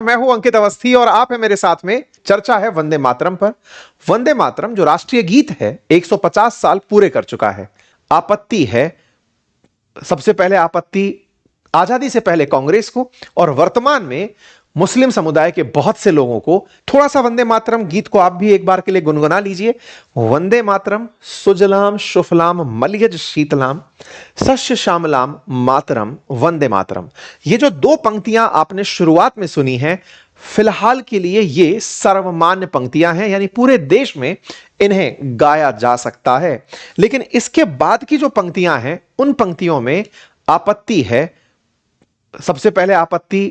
मैं हूं अंकित अवस्थी और आप है मेरे साथ में। चर्चा है वंदे मातरम पर। वंदे मातरम जो राष्ट्रीय गीत है 150 साल पूरे कर चुका है। आपत्ति है, सबसे पहले आपत्ति आजादी से पहले कांग्रेस को और वर्तमान में मुस्लिम समुदाय के बहुत से लोगों को। थोड़ा सा वंदे मातरम गीत को आप भी एक बार के लिए गुनगुना लीजिए। वंदे मातरम सुजलाम सुफलाम मलयज शीतलाम सस्य श्यामलाम मातरम वंदे मातरम। ये जो दो पंक्तियां आपने शुरुआत में सुनी हैं, फिलहाल के लिए ये सर्वमान्य पंक्तियां हैं, यानी पूरे देश में इन्हें गाया जा सकता है। लेकिन इसके बाद की जो पंक्तियां हैं उन पंक्तियों में आपत्ति है। सबसे पहले आपत्ति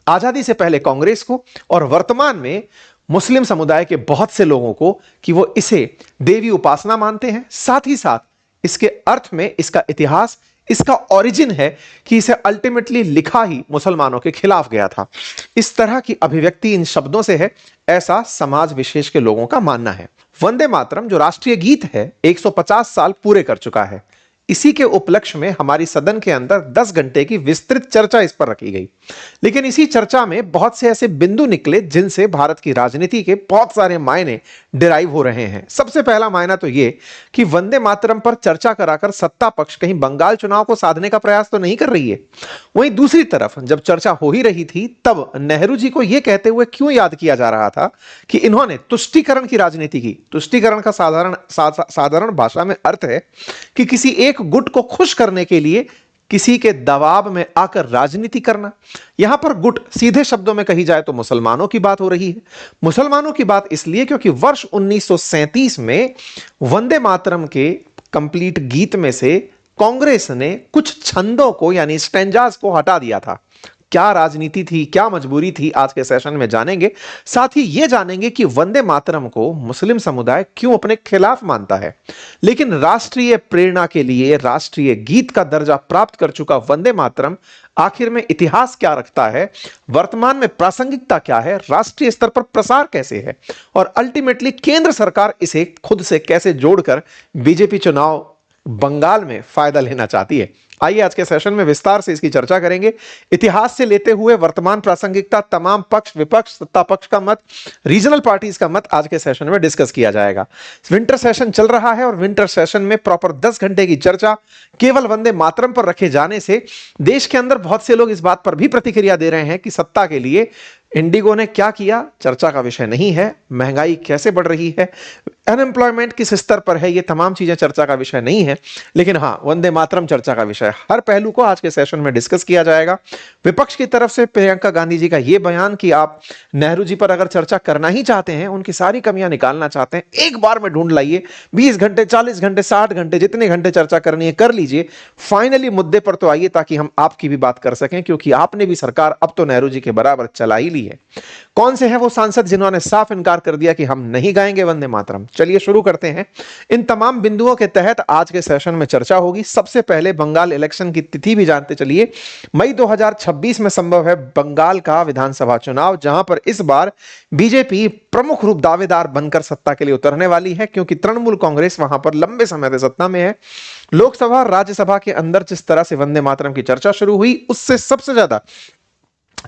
आजादी से पहले कांग्रेस को और वर्तमान में मुस्लिम समुदाय के बहुत से लोगों को कि वो इसे देवी उपासना मानते हैं। साथ ही साथ इसके अर्थ में, इसका इतिहास, इसका ओरिजिन है कि इसे अल्टीमेटली लिखा ही मुसलमानों के खिलाफ गया था। इस तरह की अभिव्यक्ति इन शब्दों से है, ऐसा समाज विशेष के लोगों का मानना है। वंदे मातरम जो राष्ट्रीय गीत है 150 साल पूरे कर चुका है। इसी के उपलक्ष्य में हमारी सदन के अंदर 10 घंटे की विस्तृत चर्चा इस पर रखी गई। लेकिन इसी चर्चा में बहुत से ऐसे बिंदु निकले जिनसे भारत की राजनीति के बहुत सारे मायने डिराइव हो रहे हैं। सबसे पहला मायना तो यह कि वंदे मातरम पर चर्चा कराकर सत्ता पक्ष कहीं बंगाल चुनाव को साधने का प्रयास तो नहीं कर रही है। वहीं दूसरी तरफ जब चर्चा हो ही रही थी तब नेहरू जी को यह कहते हुए क्यों याद किया जा रहा था कि इन्होंने तुष्टीकरण की राजनीति की। तुष्टीकरण का साधारण भाषा में अर्थ है कि किसी एक गुट को खुश करने के लिए किसी के दबाव में आकर राजनीति करना। यहां पर गुट सीधे शब्दों में कही जाए तो मुसलमानों की बात हो रही है। मुसलमानों की बात इसलिए क्योंकि वर्ष 1937 में वंदे मातरम के कंप्लीट गीत में से कांग्रेस ने कुछ छंदों को यानी स्टैंजास को हटा दिया था। क्या राजनीति थी, क्या मजबूरी थी, आज के सेशन में जानेंगे। साथ ही यह जानेंगे कि वंदे मातरम को मुस्लिम समुदाय क्यों अपने खिलाफ मानता है। लेकिन राष्ट्रीय प्रेरणा के लिए राष्ट्रीय गीत का दर्जा प्राप्त कर चुका वंदे मातरम आखिर में इतिहास क्या रखता है, वर्तमान में प्रासंगिकता क्या है, राष्ट्रीय स्तर पर प्रसार कैसे है और अल्टीमेटली केंद्र सरकार इसे खुद से कैसे जोड़कर बीजेपी चुनाव बंगाल में फायदा लेना चाहती है। आइए आज के सेशन में विस्तार से इसकी चर्चा करेंगे। इतिहास से लेते हुए वर्तमान प्रासंगिकता, तमाम पक्ष विपक्ष, सत्ता पक्ष का मत, रीजनल पार्टीज का मत आज के सेशन में डिस्कस किया जाएगा। विंटर सेशन चल रहा है और विंटर सेशन में प्रॉपर 10 घंटे की चर्चा केवल वंदे मातरम पर रखे जाने से देश के अंदर बहुत से लोग इस बात पर भी प्रतिक्रिया दे रहे हैं कि सत्ता के लिए इंडिगो ने क्या किया चर्चा का विषय नहीं है। महंगाई कैसे बढ़ रही है, अनएम्प्लॉयमेंट किस स्तर पर है, ये तमाम चीजें चर्चा का विषय नहीं है। लेकिन हाँ, वंदे मातरम चर्चा का विषय। हर पहलू को आज के सेशन में डिस्कस किया जाएगा। विपक्ष की तरफ से प्रियंका गांधी जी का यह बयान कि आप नेहरू जी पर अगर चर्चा करना ही चाहते हैं, उनकी सारी कमियां निकालना चाहते हैं, एक बार में ढूंढ लाइए, 20 घंटे 40 घंटे 60 घंटे जितने घंटे चर्चा करनी है कर लीजिए। फाइनली मुद्दे पर तो आइए ताकि हम आपकी भी बात कर सकें, क्योंकि आपने भी सरकार अब तो नेहरू जी के बराबर चला ही ली है। कौन से हैं वो सांसद जिन्होंने साफ इनकार कर दिया कि हम नहीं गाएंगे वंदे मातरम। चलिए शुरू करते हैं। इन तमाम बिंदुओं के तहत आज के सेशन में चर्चा होगी। सबसे पहले बंगाल इलेक्शन की तिथि भी जानते चलिए। मई 2026 में संभव है बंगाल का विधानसभा चुनाव, जहां पर इस बार बीजेपी प्रमुख रूप दावेदार बनकर सत्ता के लिए उतरने वाली है, क्योंकि तृणमूल कांग्रेस वहां पर लंबे समय से सत्ता में है। लोकसभा और राज्यसभा के अंदर जिस तरह से वंदे मातरम की चर्चा शुरू हुई, उससे सबसे ज्यादा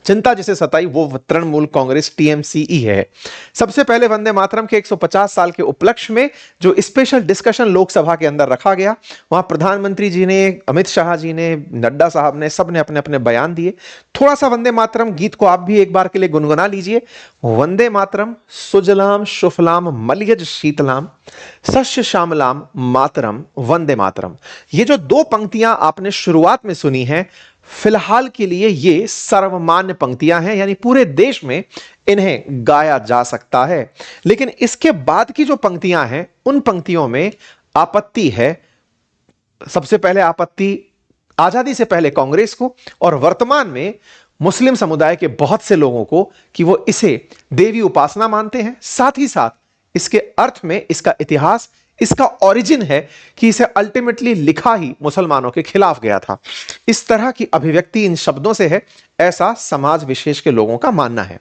चिंता जिसे सताई वो तृणमूल कांग्रेस टीएमसीई है। सबसे पहले वंदे मातरम के 150 साल के उपलक्ष्य में जो स्पेशल डिस्कशन लोकसभा के अंदर रखा गया, वहां प्रधानमंत्री जी ने, अमित शाह जी ने, नड्डा साहब ने, सबने अपने अपने बयान दिए। थोड़ा सा वंदे मातरम गीत को आप भी एक बार के लिए गुनगुना लीजिए। वंदे मातरम सुजलाम सुफलाम मलयज शीतलाम सस्य श्यामलाम मातरम वंदे मातरम। ये जो दो पंक्तियां आपने शुरुआत में सुनी हैं, फिलहाल के लिए ये सर्वमान्य पंक्तियां हैं, यानी पूरे देश में इन्हें गाया जा सकता है। लेकिन इसके बाद की जो पंक्तियां हैं उन पंक्तियों में आपत्ति है। सबसे पहले आपत्ति आजादी से पहले कांग्रेस को और वर्तमान में मुस्लिम समुदाय के बहुत से लोगों को कि वो इसे देवी उपासना मानते हैं। साथ ही साथ इसके अर्थ में, इसका इतिहास, इसका ओरिजिन है कि इसे अल्टीमेटली लिखा ही मुसलमानों के खिलाफ गया था। इस तरह की अभिव्यक्ति इन शब्दों से है, ऐसा समाज विशेष के लोगों का मानना है।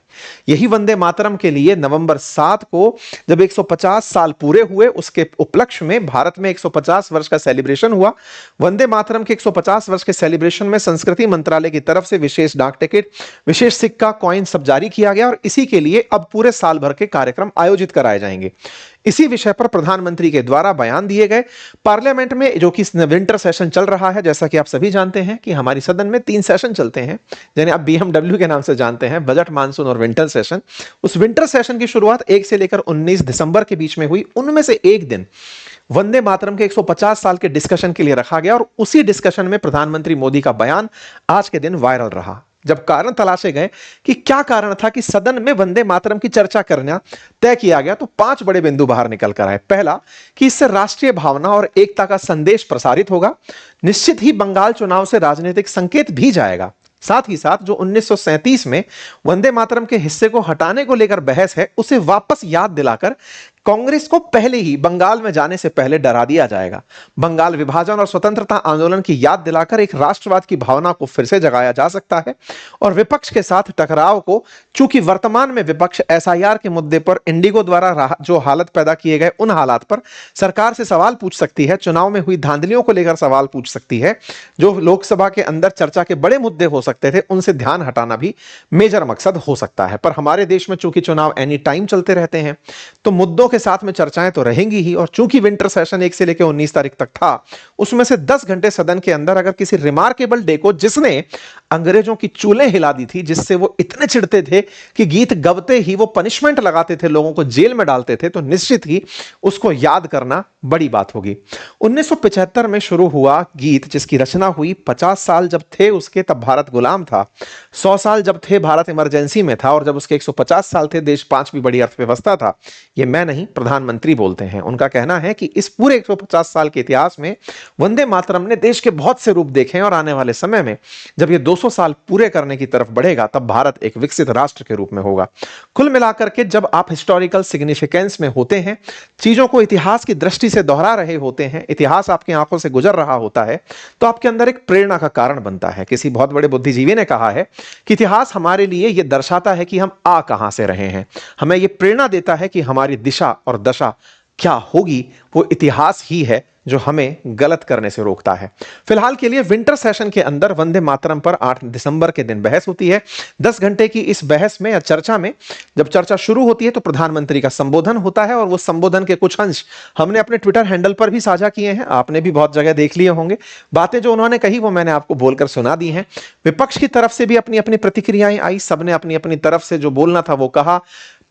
यही वंदे मातरम के लिए नवंबर 7 को जब 150 साल पूरे हुए, उसके उपलक्ष्य में भारत में 150 वर्ष का सेलिब्रेशन हुआ। वंदे मातरम के 150 वर्ष के सेलिब्रेशन में संस्कृति मंत्रालय की तरफ से विशेष डाक टिकट, विशेष सिक्का, कॉइन सब जारी किया गया और इसी के लिए अब पूरे साल भर के कार्यक्रम आयोजित कराए जाएंगे। इसी विषय पर प्रधानमंत्री के द्वारा बयान दिए गए। पार्लियामेंट में, जो कि विंटर सेशन चल रहा है, जैसा कि आप सभी जानते हैं कि हमारी सदन में 3 सेशन चलते हैं, जिन्हें आप बीएमडब्ल्यू के नाम से जानते हैं, बजट, मानसून और विंटर सेशन। उस विंटर सेशन की शुरुआत 1 से लेकर 19 दिसंबर के बीच में हुई। उनमें से एक दिन वंदे मातरम के 150 साल के डिस्कशन के लिए रखा गया और उसी डिस्कशन में प्रधानमंत्री मोदी का बयान आज के दिन वायरल रहा। जब कारण तलाशे गए कि क्या कारण था कि सदन में वंदे मातरम की चर्चा करना तय किया गया, तो 5 बड़े बिंदु बाहर निकल कर आए। पहला, कि इससे राष्ट्रीय भावना और एकता का संदेश प्रसारित होगा। निश्चित ही बंगाल चुनाव से राजनीतिक संकेत भी जाएगा। साथ ही साथ जो 1937 में वंदे मातरम के हिस्से को हटाने को लेकर बहस है, उसे वापस याद दिलाकर कांग्रेस को पहले ही बंगाल में जाने से पहले डरा दिया जाएगा। बंगाल विभाजन और स्वतंत्रता आंदोलन की याद दिलाकर एक राष्ट्रवाद की भावना को फिर से जगाया जा सकता है और विपक्ष के साथ टकराव को, चूंकि वर्तमान में विपक्ष एसआईआर के मुद्दे पर इंडिगो द्वारा जो हालत पैदा किए गए, उन हालात पर सरकार से सवाल पूछ सकती है, चुनाव में हुई धांधलियों को लेकर सवाल पूछ सकती है, जो लोकसभा के अंदर चर्चा के बड़े मुद्दे हो सकते थे, उनसे ध्यान हटाना भी मेजर मकसद हो सकता है। पर हमारे देश में चूंकि चुनाव एनी टाइम चलते रहते हैं, तो मुद्दों के साथ में चर्चाएं तो रहेंगी ही। और चूंकि विंटर सेशन 1 से लेकर 19 तारीख तक था, उसमें से 10 घंटे सदन के अंदर अगर किसी रिमार्केबल डे को, जिसने अंग्रेजों की चूल्हे हिला दी थी, जिससे वो इतने चिढ़ते थे कि गीत गवते ही वो पनिशमेंट लगाते थे, लोगों को जेल में डालते थे, तो निश्चित ही उसको याद करना बड़ी बात होगी। 1975 में शुरू हुआ गीत, जिसकी रचना हुई 50 साल जब थे उसके, तब भारत गुलाम था, 100 साल जब थे भारत इमरजेंसी में था, और जब उसके 150 साल थे देश 5वीं बड़ी अर्थव्यवस्था था। ये मैं नहीं, प्रधानमंत्री बोलते हैं। उनका कहना है कि इस पूरे 150 साल के इतिहास में वंदे मातरम ने देश के बहुत से रूप देखे हैं और आने वाले समय में जब ये 200 साल पूरे करने की तरफ बढ़ेगा, तब भारत एक विकसित राष्ट्र के रूप में होगा। कुल मिलाकर के जब आप हिस्टोरिकल सिग्निफिकेंस में होते हैं, चीजों को इतिहास की दृष्टि से दोहरा रहे होते हैं, इतिहास आपकी आंखों से गुजर रहा होता है, तो आपके अंदर एक प्रेरणा का कारण बनता है। किसी बहुत बड़े बुद्धिजीवी ने कहा है कि इतिहास हमारे लिए यह दर्शाता है कि हम आ कहां से रहे हैं, हमें यह प्रेरणा देता है कि हमारी दिशा और दशा क्या होगी। वो इतिहास ही है जो हमें गलत करने से रोकता है। फिलहाल के लिए विंटर सेशन के अंदर वंदे मातरम पर 8 दिसंबर के दिन बहस होती है। 10 घंटे की इस बहस में या चर्चा में, जब चर्चा शुरू होती है तो प्रधानमंत्री का संबोधन होता है और वो संबोधन के कुछ अंश हमने अपने ट्विटर हैंडल पर भी साझा किए हैं, आपने भी बहुत जगह देख लिए होंगे। बातें जो उन्होंने कही वो मैंने आपको बोलकर सुना दी हैं। विपक्ष की तरफ से भी अपनी अपनी प्रतिक्रियाएं आई, सबने अपनी अपनी तरफ से जो बोलना था वो कहा।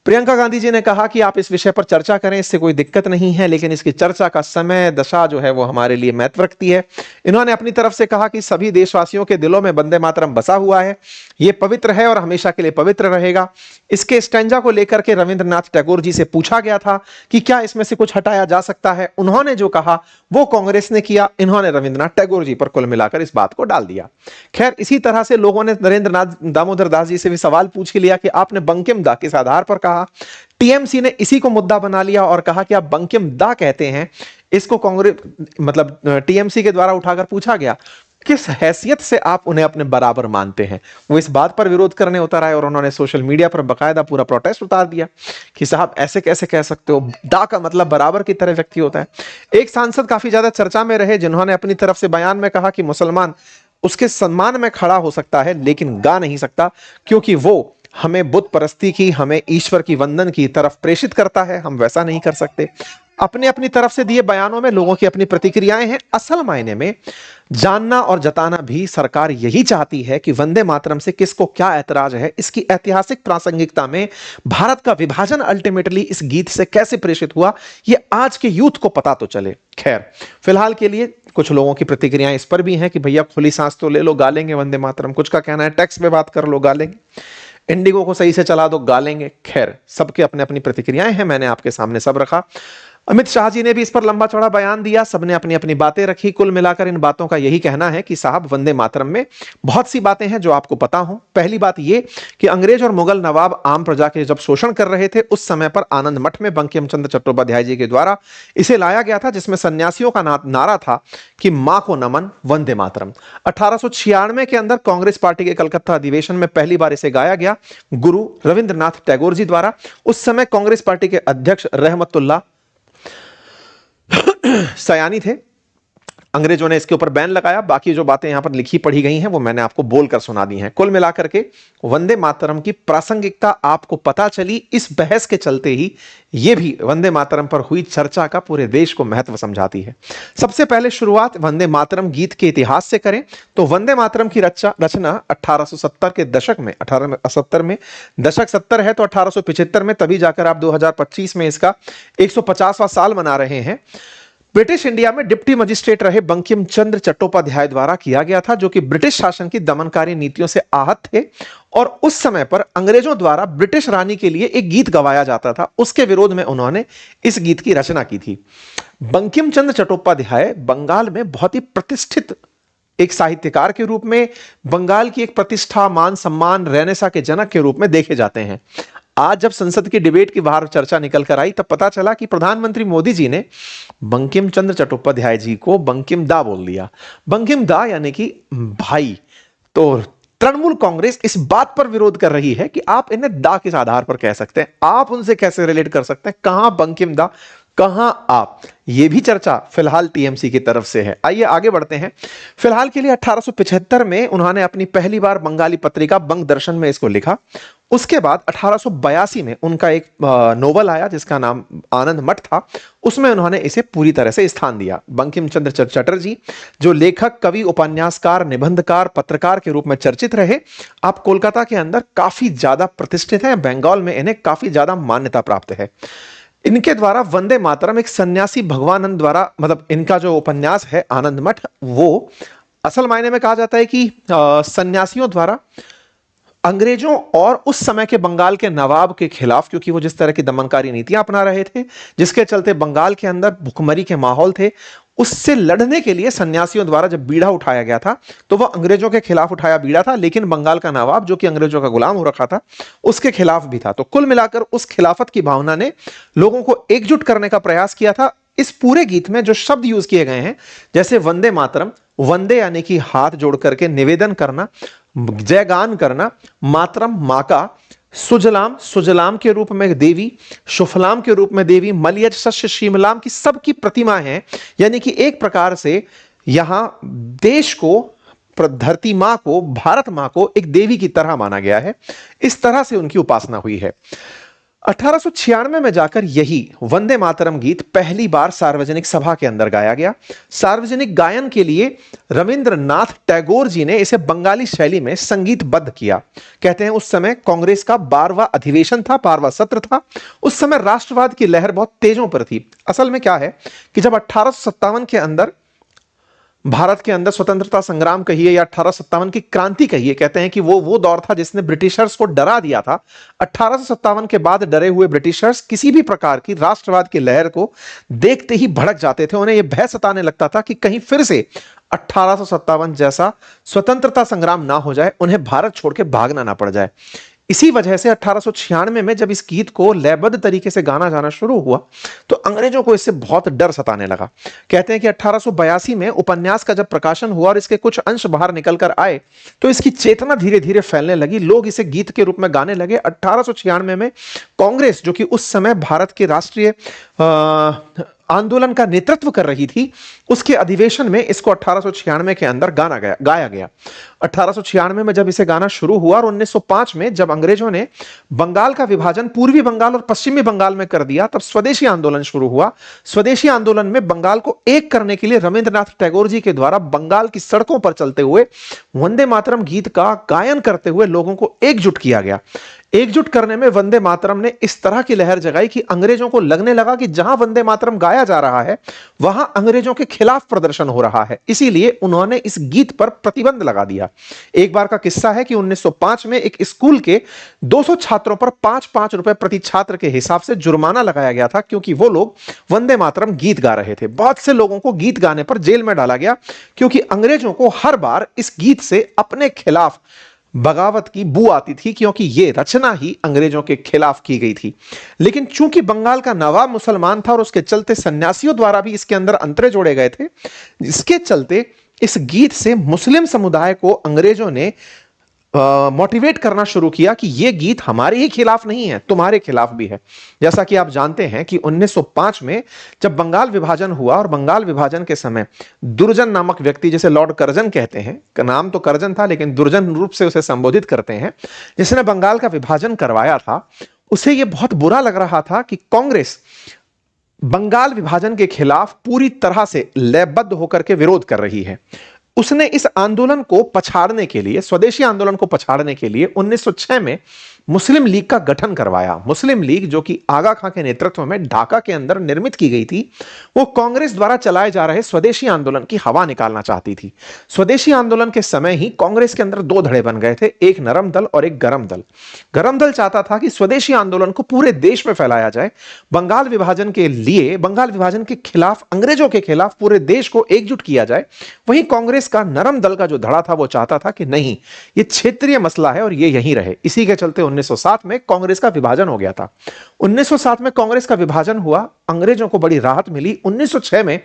प्रियंका गांधी जी ने कहा कि आप इस विषय पर चर्चा करें, इससे कोई दिक्कत नहीं है, लेकिन इसकी चर्चा का समय, दशा जो है वो हमारे लिए महत्व रखती है। इन्होंने अपनी तरफ से कहा कि सभी देशवासियों के दिलों में वंदे मातरम बसा हुआ है, ये पवित्र है और हमेशा के लिए पवित्र रहेगा। इसके स्टैंजा को लेकर के रविंद्रनाथ टैगोर जी से पूछा गया था कि क्या इसमें से कुछ हटाया जा सकता है। उन्होंने जो कहा वो कांग्रेस ने किया, इन्होंने रविंद्रनाथ टैगोर जी पर कुल मिलाकर इस बात को डाल दिया। खैर, इसी तरह से लोगों ने नरेंद्र दामोदर दास जी से भी सवाल पूछ के लिया कि आपने बंकिम दा किस आधार पर कहा। टीएमसी ने इसी को मुद्दा बना लिया और कहा कि आप बंकिम दा कहते हैं। इसको कांग्रेस मतलब टीएमसी के द्वारा उठाकर पूछा गया किस हैसियत से आप उन्हें अपने बराबर मानते हैं। वो इस बात पर विरोध करने उतर आए और उन्होंने सोशल मीडिया पर बकायदा पूरा प्रोटेस्ट उतार दिया कि साहब ऐसे कैसे कह सकते हो, दा का मतलब बराबर की तरह व्यक्ति होता है। एक सांसद काफी ज्यादा चर्चा में रहे, जिन्होंने अपनी तरफ से बयान में कहा कि मुसलमान उसके सम्मान में खड़ा हो सकता है लेकिन गा नहीं सकता, क्योंकि वो हमें बुत परस्ती की, हमें ईश्वर की वंदन की तरफ प्रेषित करता है, हम वैसा नहीं कर सकते। अपने अपनी तरफ से दिए बयानों में लोगों की अपनी प्रतिक्रियाएं हैं। असल मायने में जानना और जताना भी सरकार यही चाहती है कि वंदे मातरम से किसको क्या ऐतराज है, इसकी ऐतिहासिक प्रासंगिकता में भारत का विभाजन अल्टीमेटली इस गीत से कैसे प्रेषित हुआ, ये आज के यूथ को पता तो चले। खैर, फिलहाल के लिए कुछ लोगों की प्रतिक्रियाएं इस पर भी हैं कि भैया खुली सांस तो ले लो, गा लेंगे वंदे मातरम। कुछ का कहना है टैक्स पे बात कर लो, गा लेंगे। इंडिगो को सही से चला दो, गा लेंगे। खैर, सबके अपने अपनी प्रतिक्रियाएं हैं, मैंने आपके सामने सब रखा। अमित शाह जी ने भी इस पर लंबा चौड़ा बयान दिया, सबने अपनी अपनी बातें रखी। कुल मिलाकर इन बातों का यही कहना है कि साहब वंदे मातरम में बहुत सी बातें हैं जो आपको पता हो। पहली बात यह कि अंग्रेज और मुगल नवाब आम प्रजा के जब शोषण कर रहे थे उस समय पर आनंद मठ में बंकिम चंद्र चट्टोपाध्याय जी के द्वारा इसे लाया गया था, जिसमें सन्यासियों का नारा था कि मां को नमन, वंदे मातरम। 1896 के अंदर कांग्रेस पार्टी के कलकत्ता अधिवेशन में पहली बार इसे गाया गया गुरु रविंद्रनाथ टैगोर जी द्वारा। उस समय कांग्रेस पार्टी के अध्यक्ष रहमतुल्लाह सयानी थे। अंग्रेजों ने इसके ऊपर बैन लगाया। बाकी जो बातें यहां पर लिखी पढ़ी गई हैं वो मैंने आपको बोलकर सुना दी हैं। कुल मिलाकर के वंदे मातरम की प्रासंगिकता आपको पता चली। इस बहस के चलते ही ये भी वंदे मातरम पर हुई चर्चा का पूरे देश को महत्व समझाती है। सबसे पहले शुरुआत वंदे मातरम गीत के इतिहास से करें तो वंदे मातरम की रचना 1870 के दशक में, 1870 में, दशक 70 है तो 1875 में, तभी जाकर आप 2025 में इसका 150वां साल मना रहे हैं, ब्रिटिश इंडिया में डिप्टी मजिस्ट्रेट रहे बंकिम चंद्र चट्टोपाध्याय द्वारा किया गया था, जो कि ब्रिटिश शासन की दमनकारी नीतियों से आहत थे। और उस समय पर अंग्रेजों द्वारा ब्रिटिश रानी के लिए एक गीत गवाया जाता था, उसके विरोध में उन्होंने इस गीत की रचना की थी। बंकिम चंद्र चट्टोपाध्याय बंगाल में बहुत ही प्रतिष्ठित एक साहित्यकार के रूप में, बंगाल की एक प्रतिष्ठा, मान सम्मान, रेनेसा के जनक के रूप में देखे जाते हैं। आज जब संसद की डिबेट की बाहर चर्चा निकल कर आई तब पता चला कि प्रधानमंत्री मोदी जी ने बंकिम चंद्र चट्टोपाध्याय जी को बंकिम दा बोल दिया। बंकिम दा यानी कि भाई। तो तृणमूल कांग्रेस इस बात पर विरोध कर रही है कि आप इन्हें दा किस आधार पर कह सकते हैं, आप उनसे कैसे रिलेट कर सकते हैं, कहां बंकिम दा, कहां आप। यह भी चर्चा फिलहाल टीएमसी की तरफ से है। आइए आगे बढ़ते हैं। फिलहाल के लिए 1875 में उन्होंने अपनी पहली बार बंगाली पत्रिका बंग दर्शन में इसको लिखा। उसके बाद 1882 में उनका एक नोवेल आया जिसका नाम आनंद मठ था, उसमें उन्होंने इसे पूरी तरह से स्थान दिया। बंकिम चंद्र चटर्जी जो लेखक, कवि, उपन्यासकार, निबंधकार, पत्रकार के रूप में चर्चित रहे, आप कोलकाता के अंदर काफी ज्यादा प्रतिष्ठित हैं। बंगाल में इन्हें काफी ज्यादा मान्यता प्राप्त है। इनके द्वारा वंदे मातरम एक सन्यासी भगवानंद द्वारा, मतलब इनका जो उपन्यास है आनंद मठ, वो असल मायने में कहा जाता है कि सन्यासियों द्वारा अंग्रेजों और उस समय के बंगाल के नवाब के खिलाफ, क्योंकि वो जिस तरह की दमनकारी नीतियां अपना रहे थे, जिसके चलते बंगाल के अंदर भुखमरी के माहौल थे, उससे लड़ने के लिए सन्यासियों द्वारा जब बीड़ा उठाया गया था तो वह अंग्रेजों के खिलाफ उठाया बीड़ा था, लेकिन बंगाल का नवाब जो कि अंग्रेजों का गुलाम हो रखा था उसके खिलाफ भी था। तो कुल मिलाकर उस खिलाफत की भावना ने लोगों को एकजुट करने का प्रयास किया था। इस पूरे गीत में जो शब्द यूज किए गए हैं, जैसे वंदे मातरम, वंदे यानी कि हाथ जोड़ करके निवेदन करना, जयगान करना, मातरम मां का, सुजलाम, सुजलाम के रूप में देवी, शुफलाम के रूप में देवी, मलयज शस्य शीमलाम की सबकी प्रतिमा है। यानी कि एक प्रकार से यहां देश को, धरती मां को, भारत मां को एक देवी की तरह माना गया है। इस तरह से उनकी उपासना हुई है। 1896 में जाकर यही वंदे मातरम गीत पहली बार सार्वजनिक सभा के अंदर गाया गया। सार्वजनिक गायन के लिए रविंद्रनाथ टैगोर जी ने इसे बंगाली शैली में संगीतबद्ध किया। कहते हैं उस समय कांग्रेस का 12वां अधिवेशन था, 12वां सत्र था। उस समय राष्ट्रवाद की लहर बहुत तेजों पर थी। असल में क्या है कि जब 1857 के अंदर भारत के अंदर स्वतंत्रता संग्राम कहिए या 1857 की क्रांति कहिए, कहते हैं कि वो दौर था जिसने ब्रिटिशर्स को डरा दिया था। 1857 के बाद डरे हुए ब्रिटिशर्स किसी भी प्रकार की राष्ट्रवाद की लहर को देखते ही भड़क जाते थे। उन्हें यह भय सताने लगता था कि कहीं फिर से 1857 जैसा स्वतंत्रता संग्राम ना हो जाए, उन्हें भारत छोड़ के भागना ना पड़ जाए। इसी वजह से 1896 में जब इस गीत को लयबद्ध तरीके से गाना जाना शुरू हुआ तो अंग्रेजों को इससे बहुत डर सताने लगा। कहते हैं कि 1882 में उपन्यास का जब प्रकाशन हुआ और इसके कुछ अंश बाहर निकल कर आए तो इसकी चेतना धीरे धीरे फैलने लगी, लोग इसे गीत के रूप में गाने लगे। 1896 में कांग्रेस, जो कि उस समय भारत के राष्ट्रीय आंदोलन का नेतृत्व कर रही थी, उसके अधिवेशन में इसको 1896 के अंदर गाया गया। 1896 में जब इसे गाना शुरू हुआ और 1905 में जब अंग्रेजों ने बंगाल का विभाजन पूर्वी बंगाल और पश्चिमी बंगाल में कर दिया, तब स्वदेशी आंदोलन शुरू हुआ। स्वदेशी आंदोलन में बंगाल को एक करने के लिए रविंद्रनाथ टैगोर जी के द्वारा बंगाल की सड़कों पर चलते हुए वंदे मातरम गीत का गायन करते हुए लोगों को एकजुट किया गया। एकजुट करने में वंदे मातरम ने इस तरह की लहर जगाई कि अंग्रेजों को लगने लगा कि जहां वंदे मातरम गाया जा रहा है वहां अंग्रेजों के खिलाफ प्रदर्शन हो रहा है। इसीलिए उन्होंने इस गीत पर प्रतिबंध लगा दिया। एक बार का किस्सा है कि 1905 में एक स्कूल के 200 छात्रों पर 5-5 रुपए प्रति छात्र के हिसाब से जुर्माना लगाया गया था, क्योंकि वो लोग वंदे मातरम गीत गा रहे थे। बहुत से लोगों को गीत गाने पर जेल में डाला गया, क्योंकि अंग्रेजों को हर बार इस गीत से अपने खिलाफ बगावत की बू आती थी, क्योंकि यह रचना ही अंग्रेजों के खिलाफ की गई थी। लेकिन चूंकि बंगाल का नवाब मुसलमान था और उसके चलते सन्यासियों द्वारा भी इसके अंदर अंतरे जोड़े गए थे, इसके चलते इस गीत से मुस्लिम समुदाय को अंग्रेजों ने मोटिवेट करना शुरू किया कि यह गीत हमारे ही खिलाफ नहीं है, तुम्हारे खिलाफ भी है। जैसा कि आप जानते हैं कि 1905 में जब बंगाल विभाजन हुआ और बंगाल विभाजन के समय दुर्जन नामक व्यक्ति, जिसे लॉर्ड कर्जन कहते हैं, का नाम तो कर्जन था लेकिन दुर्जन रूप से उसे संबोधित करते हैं, जिसने बंगाल का विभाजन करवाया था, उसे यह बहुत बुरा लग रहा था कि कांग्रेस बंगाल विभाजन के खिलाफ पूरी तरह से लयबद्ध होकर के विरोध कर रही है। उसने इस आंदोलन को पछाड़ने के लिए, स्वदेशी आंदोलन को पछाड़ने के लिए 1906 में मुस्लिम लीग का गठन करवाया। मुस्लिम लीग, जो कि आगा खां के नेतृत्व में ढाका के अंदर निर्मित की गई थी, वो कांग्रेस द्वारा चलाए जा रहे स्वदेशी आंदोलन की हवा निकालना चाहती थी। स्वदेशी आंदोलन के समय ही कांग्रेस के अंदर दो धड़े बन गए थे, एक नरम दल और एक गरम दल। गरम दल चाहता था कि स्वदेशी आंदोलन को पूरे देश में फैलाया जाए, बंगाल विभाजन के लिए, बंगाल विभाजन के खिलाफ, अंग्रेजों के खिलाफ पूरे देश को एकजुट किया जाए। वहीं कांग्रेस का नरम दल का जो धड़ा था वो चाहता था कि नहीं, ये क्षेत्रीय मसला है और ये यहीं रहे। इसी के चलते 1907 में कांग्रेस का विभाजन हो गया था। 1907 में कांग्रेस का विभाजन हुआ, अंग्रेजों को बड़ी राहत मिली। 1906 में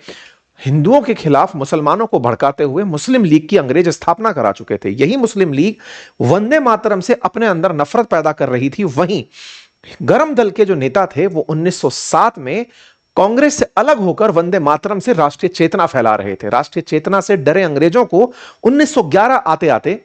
हिंदुओं के खिलाफ मुसलमानों को भड़काते हुए मुस्लिम लीग की अंग्रेज स्थापना करा चुके थे। यही मुस्लिम लीग वंदे मातरम से अपने अंदर नफरत पैदा कर रही थी। वहीं गरम दल के जो नेता थे वो 1907 में कांग्रेस से अलग होकर वंदे मातरम से राष्ट्रीय चेतना फैला रहे थे। राष्ट्रीय चेतना से डरे अंग्रेजों को 1911 आते आते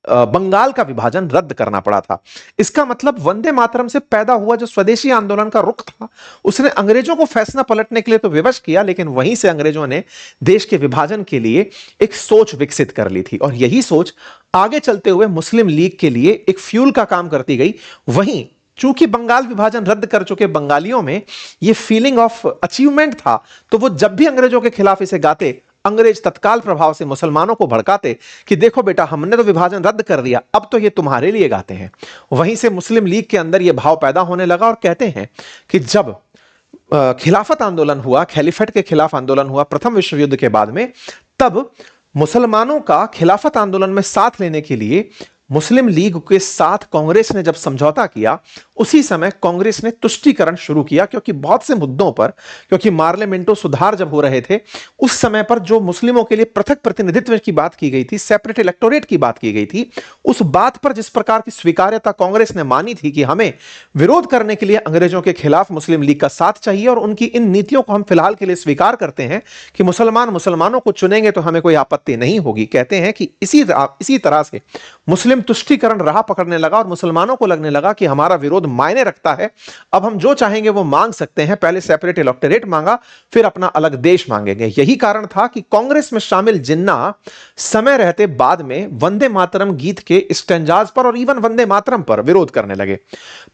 बंगाल का विभाजन रद्द करना पड़ा था। इसका मतलब वंदे मातरम से पैदा हुआ जो स्वदेशी आंदोलन का रुख था, उसने अंग्रेजों को फैसला पलटने के लिए तो विवश किया, लेकिन वहीं से अंग्रेजों ने देश के विभाजन के लिए एक सोच विकसित कर ली थी। और यही सोच आगे चलते हुए मुस्लिम लीग के लिए एक फ्यूल का काम करती गई। वहीं चूंकि बंगाल विभाजन रद्द कर चुके बंगालियों में यह फीलिंग ऑफ अचीवमेंट था, तो वो जब भी अंग्रेजों के खिलाफ इसे गाते, अंग्रेज तत्काल प्रभाव से मुसलमानों को भड़काते कि देखो बेटा, हमने तो विभाजन रद्द कर दिया, अब तो ये तुम्हारे लिए गाते हैं। वहीं से मुस्लिम लीग के अंदर यह भाव पैदा होने लगा और कहते हैं कि जब खिलाफत आंदोलन हुआ, खैलिफेट के खिलाफ आंदोलन हुआ प्रथम विश्व युद्ध के बाद में, तब मुसलमानों का खिलाफत आंदोलन में साथ लेने के लिए मुस्लिम लीग के साथ कांग्रेस ने जब समझौता किया, उसी समय कांग्रेस ने तुष्टीकरण शुरू किया, क्योंकि बहुत से मुद्दों पर, क्योंकि मार्लियामेंटो सुधार जब हो रहे थे, उस समय पर जो मुस्लिमों के लिए पृथक प्रतिनिधित्व की बात की गई थी, सेपरेट इलेक्टोरेट की बात की गई थी, उस बात पर जिस प्रकार की स्वीकार्यता कांग्रेस ने मानी थी कि हमें विरोध करने के लिए अंग्रेजों के खिलाफ मुस्लिम लीग का साथ चाहिए और उनकी इन नीतियों को हम फिलहाल के लिए स्वीकार करते हैं कि मुसलमानों को चुनेंगे तो हमें कोई आपत्ति नहीं होगी। कहते हैं कि इसी तरह से मुस्लिम तुष्टीकरण राह पकड़ने लगा और मुसलमानों को लगने लगा कि हमारा विरोध मायने रखता है, अब हम जो चाहेंगे वो मांग सकते हैं। पहले सेपरेट इलेक्टोरेट मांगा, फिर अपना अलग देश मांगेंगे। यही कारण था कि कांग्रेस में शामिल जिन्ना समय रहते बाद में वंदे मातरम गीत के स्टैंजाज पर और इवन वंदे मातरम पर विरोध करने लगे।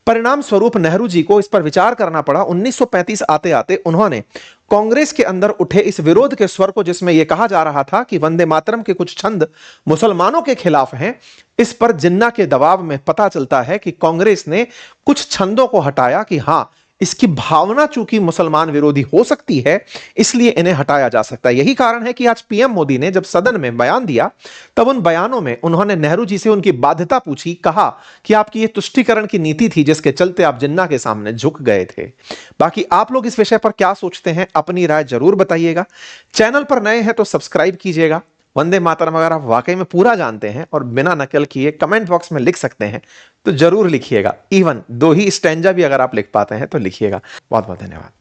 परिणाम स्वरूप नेहरू जी को इस पर विचार करना पड़ा। 1935 आते आते उन्होंने कांग्रेस के अंदर उठे इस विरोध के स्वर को, जिसमें यह कहा जा रहा था कि वंदे मातरम के कुछ छंद मुसलमानों के खिलाफ हैं, इस पर जिन्ना के दबाव में पता चलता है कि कांग्रेस ने कुछ छंदों को हटाया कि हां, इसकी भावना चूंकि मुसलमान विरोधी हो सकती है, इसलिए इन्हें हटाया जा सकता है। यही कारण है कि आज पीएम मोदी ने जब सदन में बयान दिया, तब उन बयानों में उन्होंने नेहरू जी से उनकी बाध्यता पूछी, कहा कि आपकी ये तुष्टीकरण की नीति थी जिसके चलते आप जिन्ना के सामने झुक गए थे। बाकी आप लोग इस विषय पर क्या सोचते हैं, अपनी राय जरूर बताइएगा। चैनल पर नए हैं तो सब्सक्राइब कीजिएगा। वंदे मातरम अगर आप वाकई में पूरा जानते हैं और बिना नकल किए कमेंट बॉक्स में लिख सकते हैं तो जरूर लिखिएगा। इवन 2 ही स्टैंजा भी अगर आप लिख पाते हैं तो लिखिएगा। बहुत बहुत धन्यवाद।